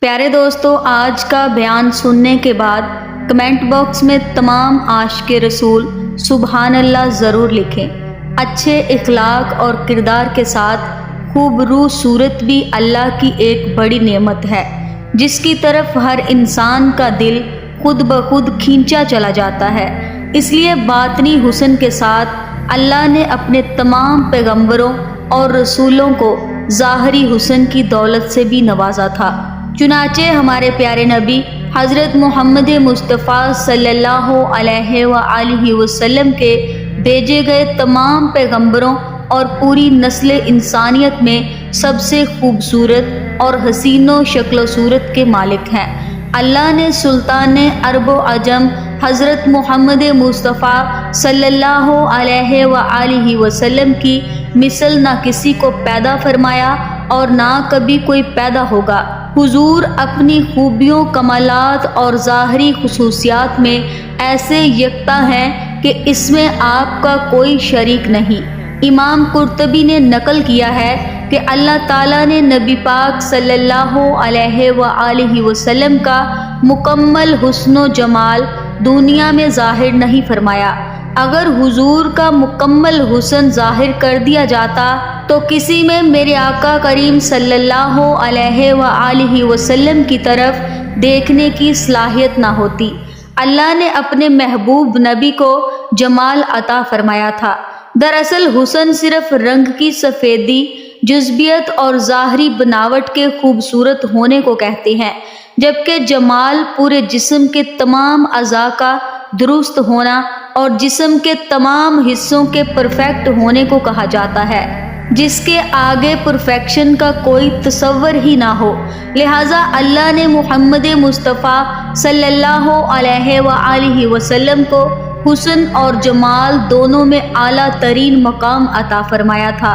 پیارے دوستو، آج کا بیان سننے کے بعد کمنٹ باکس میں تمام عاشق رسول سبحان اللہ ضرور لکھیں۔ اچھے اخلاق اور کردار کے ساتھ خوبرو صورت بھی اللہ کی ایک بڑی نعمت ہے، جس کی طرف ہر انسان کا دل خود بخود کھینچا چلا جاتا ہے۔ اس لیے باطنی حسن کے ساتھ اللہ نے اپنے تمام پیغمبروں اور رسولوں کو ظاہری حسن کی دولت سے بھی نوازا تھا۔ چنانچہ ہمارے پیارے نبی حضرت محمد مصطفیٰ صلی اللہ علیہ وآلہ وسلم کے بھیجے گئے تمام پیغمبروں اور پوری نسل انسانیت میں سب سے خوبصورت اور حسین و شکل و صورت کے مالک ہیں۔ اللہ نے سلطان عرب و عجم حضرت محمد مصطفیٰ صلی اللہ علیہ وآلہ وسلم کی مثل نہ کسی کو پیدا فرمایا اور نہ کبھی کوئی پیدا ہوگا۔ حضور اپنی خوبیوں، کمالات اور ظاہری خصوصیات میں ایسے یکتا ہیں کہ اس میں آپ کا کوئی شریک نہیں۔ امام قرطبی نے نقل کیا ہے کہ اللہ تعالیٰ نے نبی پاک صلی اللہ علیہ وآلہ وسلم کا مکمل حسن و جمال دنیا میں ظاہر نہیں فرمایا۔ اگر حضور کا مکمل حسن ظاہر کر دیا جاتا تو کسی میں میرے آقا کریم صلی اللہ علیہ وآلہ وسلم کی طرف دیکھنے کی صلاحیت نہ ہوتی۔ اللہ نے اپنے محبوب نبی کو جمال عطا فرمایا تھا۔ دراصل حسن صرف رنگ کی سفیدی، جذبیت اور ظاہری بناوٹ کے خوبصورت ہونے کو کہتے ہیں، جبکہ جمال پورے جسم کے تمام اعضاء کا درست ہونا اور جسم کے تمام حصوں کے پرفیکٹ ہونے کو کہا جاتا ہے، جس کے آگے پرفیکشن کا کوئی تصور ہی نہ ہو۔ لہٰذا اللہ نے محمد مصطفیٰ صلی اللہ علیہ وآلہ وسلم کو حسن اور جمال دونوں میں اعلیٰ ترین مقام عطا فرمایا تھا،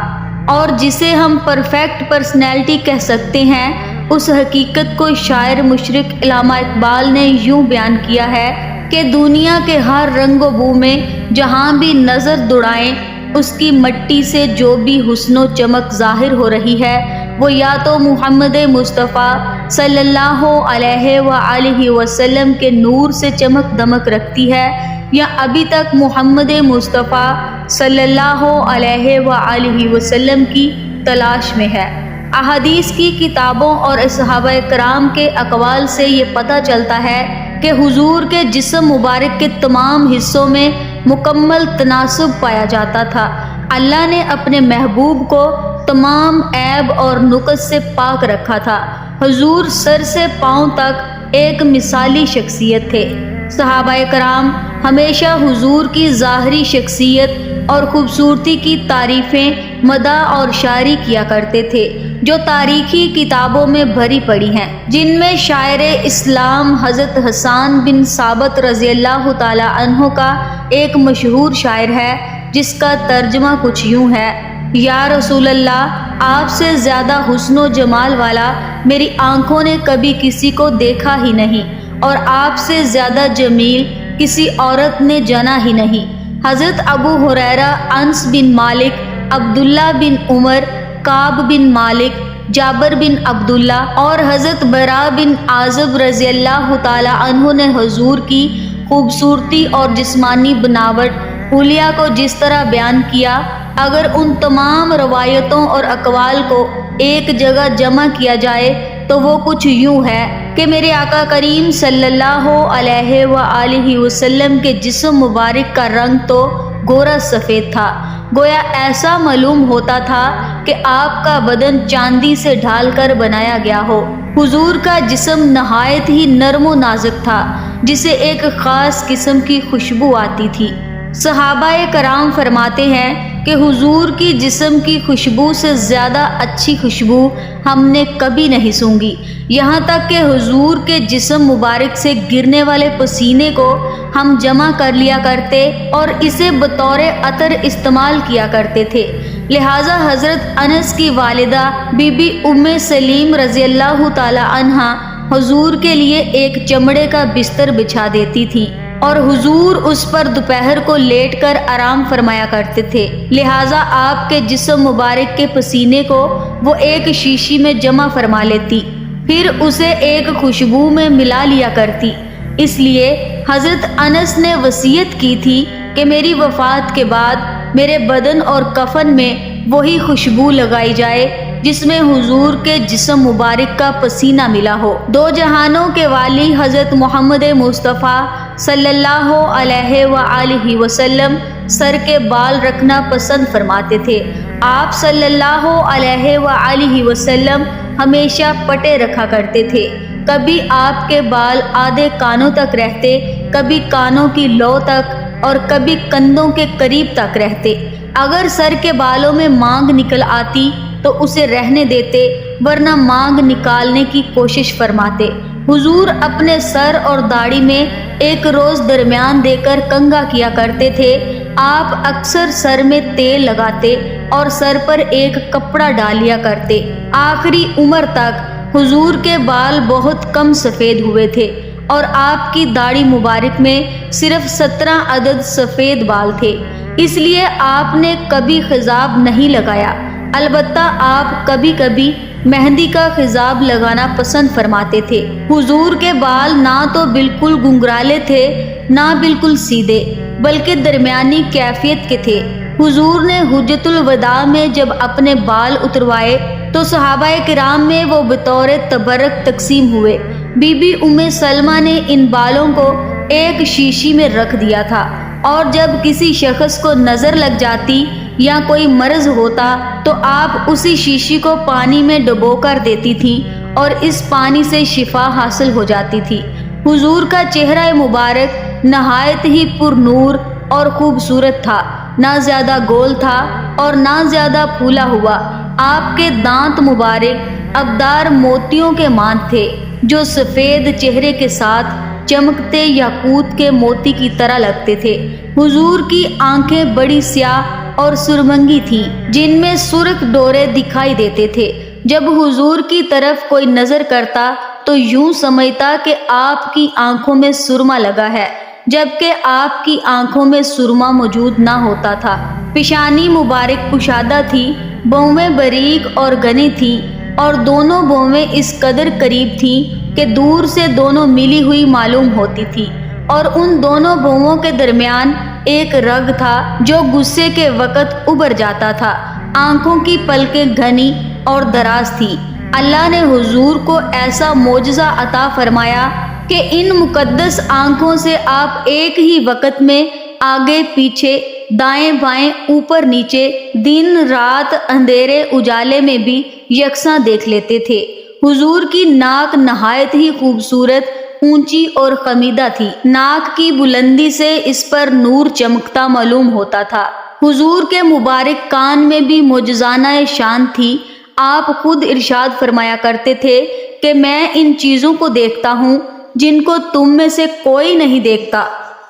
اور جسے ہم پرفیکٹ پرسنالٹی کہہ سکتے ہیں، اس حقیقت کو شاعر مشرق علامہ اقبال نے یوں بیان کیا ہے کہ دنیا کے ہر رنگ و بو میں جہاں بھی نظر دوڑائیں، اس کی مٹی سے جو بھی حسن و چمک ظاہر ہو رہی ہے، وہ یا تو محمد مصطفیٰ صلی اللہ علیہ وآلہ وسلم کے نور سے چمک دمک رکھتی ہے، یا ابھی تک محمد مصطفیٰ صلی اللہ علیہ وآلہ وسلم کی تلاش میں ہے۔ احادیث کی کتابوں اور صحابہ کرام کے اقوال سے یہ پتہ چلتا ہے کہ حضور کے جسم مبارک کے تمام حصوں میں مکمل تناسب پایا جاتا تھا۔ اللہ نے اپنے محبوب کو تمام عیب اور نقص سے پاک رکھا تھا۔ حضور سر سے پاؤں تک ایک مثالی شخصیت تھے۔ صحابہ کرام ہمیشہ حضور کی ظاہری شخصیت اور خوبصورتی کی تعریفیں، مدح اور شاعری کیا کرتے تھے، جو تاریخی کتابوں میں بھری پڑی ہیں، جن میں شاعر اسلام حضرت حسان بن ثابت رضی اللہ تعالی عنہ کا ایک مشہور شاعر ہے، جس کا ترجمہ کچھ یوں ہے: یا رسول اللہ، آپ سے زیادہ حسن و جمال والا میری آنکھوں نے کبھی کسی کو دیکھا ہی نہیں، اور آپ سے زیادہ جمیل کسی عورت نے جانا ہی نہیں۔ حضرت ابو ہریرہ، انس بن مالک، عبداللہ بن عمر، کعب بن مالک، جابر بن عبداللہ اور حضرت برا بن عازب رضی اللہ تعالی عنہ نے حضور کی خوبصورتی اور جسمانی بناوٹ، حلیہ کو جس طرح بیان کیا، اگر ان تمام روایتوں اور اقوال کو ایک جگہ جمع کیا جائے تو وہ کچھ یوں ہے کہ میرے آقا کریم صلی اللہ علیہ وآلہ وسلم کے جسم مبارک کا رنگ تو گورا سفید تھا، گویا ایسا معلوم ہوتا تھا کہ آپ کا بدن چاندی سے ڈھال کر بنایا گیا ہو۔ حضور کا جسم نہایت ہی نرم و نازک تھا، جسے ایک خاص قسم کی خوشبو آتی تھی۔ صحابہ کرام فرماتے ہیں کہ حضور کی جسم کی خوشبو سے زیادہ اچھی خوشبو ہم نے کبھی نہیں سونگھی، یہاں تک کہ حضور کے جسم مبارک سے گرنے والے پسینے کو ہم جمع کر لیا کرتے اور اسے بطور عطر استعمال کیا کرتے تھے۔ لہٰذا حضرت انس کی والدہ بی بی ام سلیم رضی اللہ تعالی عنہا حضور کے لیے ایک چمڑے کا بستر بچھا دیتی تھی، اور حضور اس پر دوپہر کو لیٹ کر آرام فرمایا کرتے تھے۔ لہٰذا آپ کے جسم مبارک کے پسینے کو وہ ایک شیشی میں جمع فرما لیتی۔ پھر اسے ایک خوشبو میں ملا لیا کرتی۔ اس لیے حضرت انس نے وصیت کی تھی کہ میری وفات کے بعد میرے بدن اور کفن میں وہی خوشبو لگائی جائے جس میں حضور کے جسم مبارک کا پسینہ ملا ہو۔ دو جہانوں کے والی حضرت محمد مصطفیٰ صلی اللہ علیہ وآلہ وسلم سر کے بال رکھنا پسند فرماتے تھے۔ آپ صلی اللہ علیہ وآلہ وسلم ہمیشہ پٹے رکھا کرتے تھے۔ کبھی آپ کے بال آدھے کانوں تک رہتے، کبھی کانوں کی لو تک اور کبھی کندھوں کے قریب تک رہتے۔ اگر سر کے بالوں میں مانگ نکل آتی تو اسے رہنے دیتے، ورنہ مانگ نکالنے کی کوشش فرماتے۔ حضور اپنے سر اور داڑھی میں ایک روز درمیان دے کر کنگھا کیا کرتے تھے۔ آپ اکثر سر میں تیل لگاتے اور سر پر ایک کپڑا ڈالیا کرتے۔ آخری عمر تک حضور کے بال بہت کم سفید ہوئے تھے اور آپ کی داڑھی مبارک میں صرف 17 عدد سفید بال تھے۔ اس لیے آپ نے کبھی خضاب نہیں لگایا، البتہ آپ کبھی کبھی مہندی کا خضاب لگانا پسند فرماتے تھے۔ حضور کے بال نہ تو بالکل گنگرالے تھے نہ بالکل سیدھے، بلکہ درمیانی کیفیت کے تھے۔ حضور نے حجۃ الوداع میں جب اپنے بال اتروائے تو صحابہ کرام میں وہ بطور تبرک تقسیم ہوئے۔ بی بی ام سلمہ نے ان بالوں کو ایک شیشی میں رکھ دیا تھا، اور جب کسی شخص کو نظر لگ جاتی یا کوئی مرض ہوتا تو آپ اسی شیشی کو پانی میں ڈبو کر دیتی تھیں اور اس پانی سے شفا حاصل ہو جاتی تھی۔ حضور کا چہرہ مبارک نہایت ہی پر نور اور خوبصورت تھا، نہ زیادہ گول تھا اور نہ زیادہ پھولا ہوا۔ آپ کے دانت مبارک ابدار موتیوں کے مانند تھے جو سفید چہرے کے ساتھ چمکتے یاقوت کے موتی کی طرح لگتے تھے۔ حضور کی آنکھیں بڑی سیاہ اور سرمنگی تھیں جن میں سرخ ڈورے دکھائی دیتے تھے۔ جب حضور کی طرف کوئی نظر کرتا تو یوں سمجھتا کہ آپ کی آنکھوں میں سرما لگا ہے، جبکہ آپ کی آنکھوں میں سرما موجود نہ ہوتا تھا۔ پیشانی مبارک کشادہ تھی، بھویں باریک اور گھنی تھیں، اور دونوں بھویں اس قدر قریب تھیں کہ دور سے دونوں ملی ہوئی معلوم ہوتی تھی، اور ان دونوں بھووں کے درمیان ایک رگ تھا جو غصے کے وقت ابھر جاتا تھا۔ آنکھوں کی پلکیں گھنی اور دراز تھی۔ اللہ نے حضور کو ایسا معجزہ عطا فرمایا کہ ان مقدس آنکھوں سے آپ ایک ہی وقت میں آگے پیچھے، دائیں بائیں، اوپر نیچے، دن رات، اندھیرے اجالے میں بھی یکساں دیکھ لیتے تھے۔ حضور کی ناک نہایت ہی خوبصورت، اونچی اور خمیدہ تھی۔ ناک کی بلندی سے اس پر نور چمکتا معلوم ہوتا تھا۔ حضور کے مبارک کان میں بھی معجزانہ شان تھی۔ آپ خود ارشاد فرمایا کرتے تھے کہ میں ان چیزوں کو دیکھتا ہوں جن کو تم میں سے کوئی نہیں دیکھتا،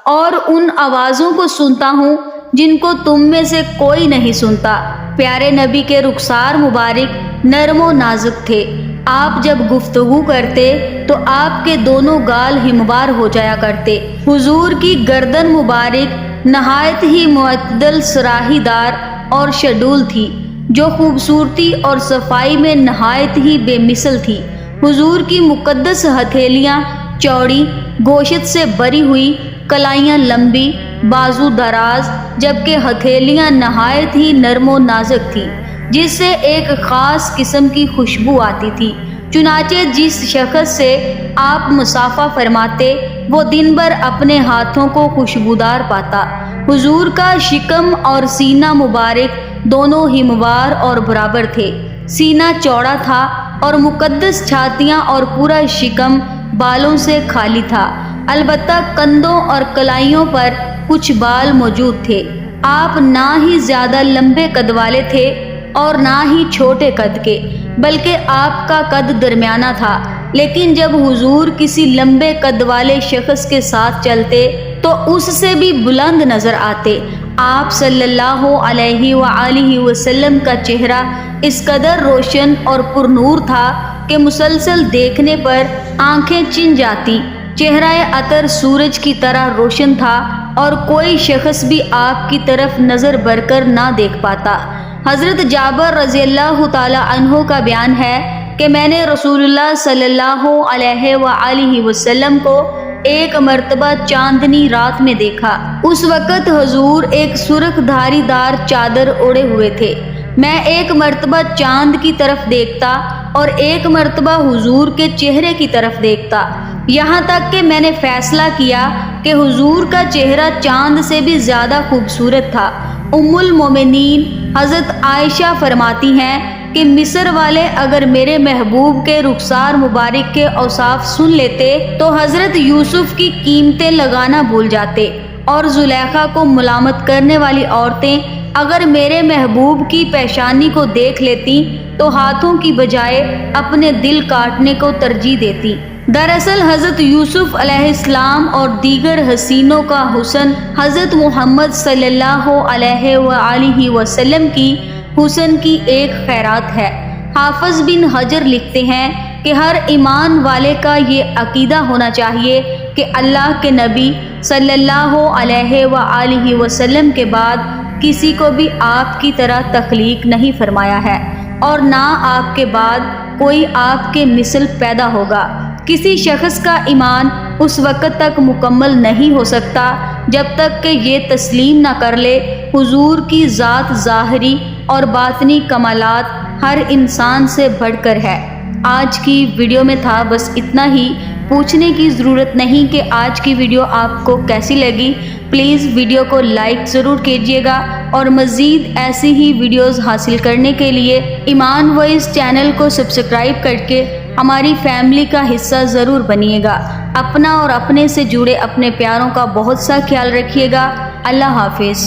اور ان آوازوں کو سنتا ہوں جن کو تم میں سے کوئی نہیں سنتا۔ پیارے نبی کے رخسار مبارک نرم و نازک تھے۔ آپ جب گفتگو کرتے تو آپ کے دونوں گال ہموار ہو جایا کرتے۔ حضور کی گردن مبارک نہایت ہی معتدل سراہی دار اور شڈول تھی، جو خوبصورتی اور صفائی میں نہایت ہی بے مثل تھی۔ حضور کی مقدس ہتھیلیاں چوڑی، گوشت سے بری ہوئی، کلائیاں لمبی، بازو دراز، جبکہ ہتھیلیاں نہایت ہی نرم و نازک تھیں، جس سے ایک خاص قسم کی خوشبو آتی تھی۔ چنانچہ جس شخص سے آپ مصافحہ فرماتے وہ دن بھر اپنے ہاتھوں کو خوشبودار پاتا۔ حضور کا شکم اور سینہ مبارک دونوں ہموار اور برابر تھے۔ سینہ چوڑا تھا اور مقدس چھاتیاں اور پورا شکم بالوں سے خالی تھا، البتہ کندھوں اور کلائیوں پر کچھ بال موجود تھے۔ آپ نہ ہی زیادہ لمبے قد والے تھے اور نہ ہی چھوٹے قد کے، بلکہ آپ کا قد درمیانہ تھا۔ لیکن جب حضور کسی لمبے قد والے شخص کے ساتھ چلتے تو اس سے بھی بلند نظر آتے۔ آپ صلی اللہ علیہ وآلہ وسلم کا چہرہ اس قدر روشن اور پر نور تھا کہ مسلسل دیکھنے پر آنکھیں چن جاتی۔ چہرہ عطر سورج کی طرح روشن تھا اور کوئی شخص بھی آپ کی طرف نظر بر کر نہ دیکھ پاتا۔ حضرت جابر رضی اللہ تعالی عنہ کا بیان ہے کہ میں نے رسول اللہ صلی اللہ علیہ وآلہ وسلم کو ایک مرتبہ چاندنی رات میں دیکھا۔ اس وقت حضور ایک سرخ دھاری دار چادر اوڑے ہوئے تھے۔ میں ایک مرتبہ چاند کی طرف دیکھتا اور ایک مرتبہ حضور کے چہرے کی طرف دیکھتا، یہاں تک کہ میں نے فیصلہ کیا کہ حضور کا چہرہ چاند سے بھی زیادہ خوبصورت تھا۔ ام المومنین حضرت عائشہ فرماتی ہیں کہ مصر والے اگر میرے محبوب کے رخسار مبارک کے اوصاف سن لیتے تو حضرت یوسف کی قیمتیں لگانا بھول جاتے، اور زلیخا کو ملامت کرنے والی عورتیں اگر میرے محبوب کی پیشانی کو دیکھ لیتی تو ہاتھوں کی بجائے اپنے دل کاٹنے کو ترجیح دیتی۔ دراصل حضرت یوسف علیہ السلام اور دیگر حسینوں کا حسن حضرت محمد صلی اللہ علیہ وآلہ وسلم کی حسن کی ایک خیرات ہے۔ حافظ بن حجر لکھتے ہیں کہ ہر ایمان والے کا یہ عقیدہ ہونا چاہیے کہ اللہ کے نبی صلی اللہ علیہ وآلہ وسلم کے بعد کسی کو بھی آپ کی طرح تخلیق نہیں فرمایا ہے، اور نہ آپ کے بعد کوئی آپ کے مثل پیدا ہوگا۔ کسی شخص کا ایمان اس وقت تک مکمل نہیں ہو سکتا جب تک کہ یہ تسلیم نہ کر لے حضور کی ذات ظاہری اور باطنی کمالات ہر انسان سے بڑھ کر ہے۔ آج کی ویڈیو میں تھا بس اتنا ہی۔ پوچھنے کی ضرورت نہیں کہ آج کی ویڈیو آپ کو کیسی لگی۔ پلیز ویڈیو کو لائک ضرور کیجیے گا، اور مزید ایسی ہی ویڈیوز حاصل کرنے کے لیے ایمان وائس چینل کو سبسکرائب کر کے ہماری فیملی کا حصہ ضرور بنیے گا۔ اپنا اور اپنے سے جڑے اپنے پیاروں کا بہت سا خیال رکھیے گا۔ اللہ حافظ۔